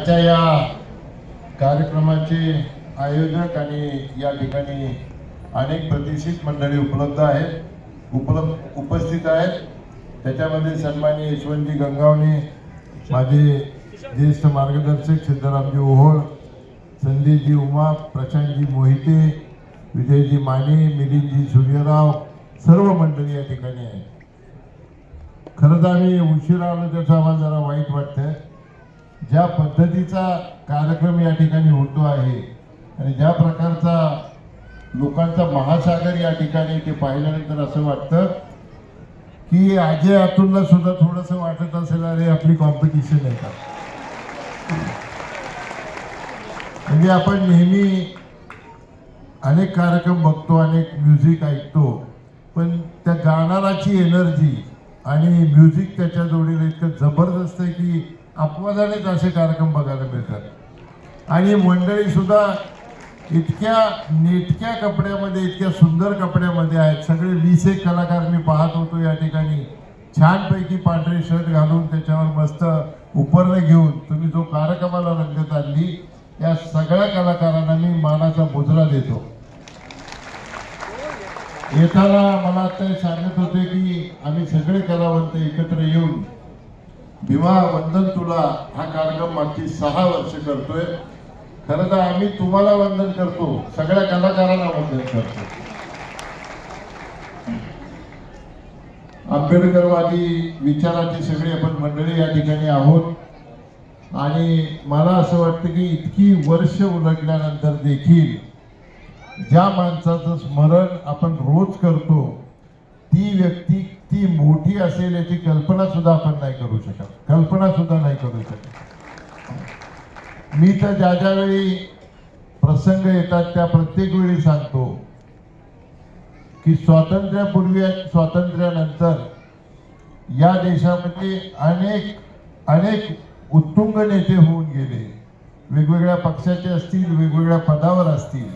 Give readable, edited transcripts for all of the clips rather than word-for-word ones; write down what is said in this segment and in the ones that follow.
आजच्या या कार्यक्रमाचे आयोजक आणि या ठिकाणी अनेक प्रतिष्ठित मंडळी उपस्थित आहेत। त्याच्यामध्ये सन्माननीय यशवंतजी गंगावणे, माझे ज्येष्ठ मार्गदर्शक सिद्धरामजी ओहोळ, संदीपजी उमा, प्रशांतजी मोहिते, विजयजी माने, मिलिंदजी सूर्यराव, सर्व मंडळी या ठिकाणी आहेत। खरं तर आम्ही उशिरा आलो त्याचं आम्हाला जरा वाईट वाटतंय। ज्या पद्धतीचा कार्यक्रम या ठिकाणी होतो आहे आणि ज्या प्रकारचा लोकांचा महासागर या ठिकाणी ते पाहिल्यानंतर असं वाटतं की अजय अतुलला सुद्धा थोडंसं वाटत असेल अरे आपली कॉम्पिटिशन आहे का। म्हणजे आपण नेहमी अनेक कार्यक्रम बघतो, अनेक म्युझिक ऐकतो, पण त्या गाणाराची एनर्जी आणि म्युझिक त्याच्या जोडीला इतकं जबरदस्त आहे की अपवादानेच असे कार्यक्रम बघायला मिळतात। आणि मंडळी सुद्धा इतक्या नेटक्या कपड्यामध्ये, इतक्या सुंदर कपड्यामध्ये आहेत। सगळे 20 कलाकार मी पाहत होतो या ठिकाणी, छानपैकी पांढरे शर्ट घालून त्याच्यावर मस्त उपरणं घेऊन तुम्ही जो कार्यक्रमाला रंगत आणली, या सगळ्या कलाकारांना मी मानाचा मुजरा देतो। येताना मला ते सांगत होते की आम्ही सगळे कलावंत एकत्र येऊन भीमा वंदन तुला हा कार्यक्रम मागची 6 वर्ष करतोय। खरं तर आम्ही तुम्हाला वंदन करतो, सगळ्या कलाकारांना वंदन करतो। आंबेडकरवादी विचाराची सगळी आपण मंडळी या ठिकाणी आहोत आणि मला असं वाटतं की इतकी वर्ष उलटल्यानंतर देखील ज्या माणसाचं स्मरण आपण रोज करतो ती व्यक्ती ती मोठी असेल याची कल्पना सुद्धा आपण नाही करू शकत, मी तर ज्या वेळी प्रसंग येतात त्या प्रत्येक वेळी सांगतो की स्वातंत्र्यापूर्वी आणि स्वातंत्र्यानंतर या देशामध्ये अनेक उत्तुंग नेते होऊन गेले, वेगवेगळ्या पक्षाचे असतील, वेगवेगळ्या पदावर असतील,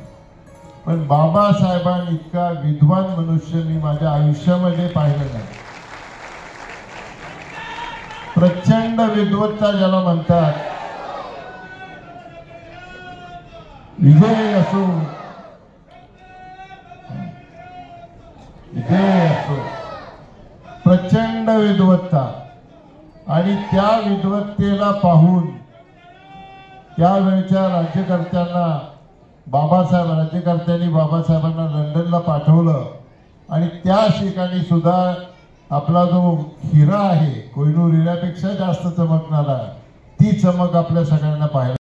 पण बाबासाहेबांनी इतका विद्वान मनुष्य मी माझ्या आयुष्यामध्ये पाहिलं नाही। प्रचंड विद्वत्ता ज्याला म्हणतात, विजय असो, प्रचंड विद्वत्ता, आणि त्या विद्वत्तेला पाहून त्यावेळच्या राज्यकर्त्यांनी बाबासाहेबांना लंडनला पाठवलं आणि त्या ठिकाणी सुद्धा आपला जो हिरा आहे, कोहिनूर हिऱ्यापेक्षा जास्त चमकणारा, ती चमक आपल्या सगळ्यांना पाहायला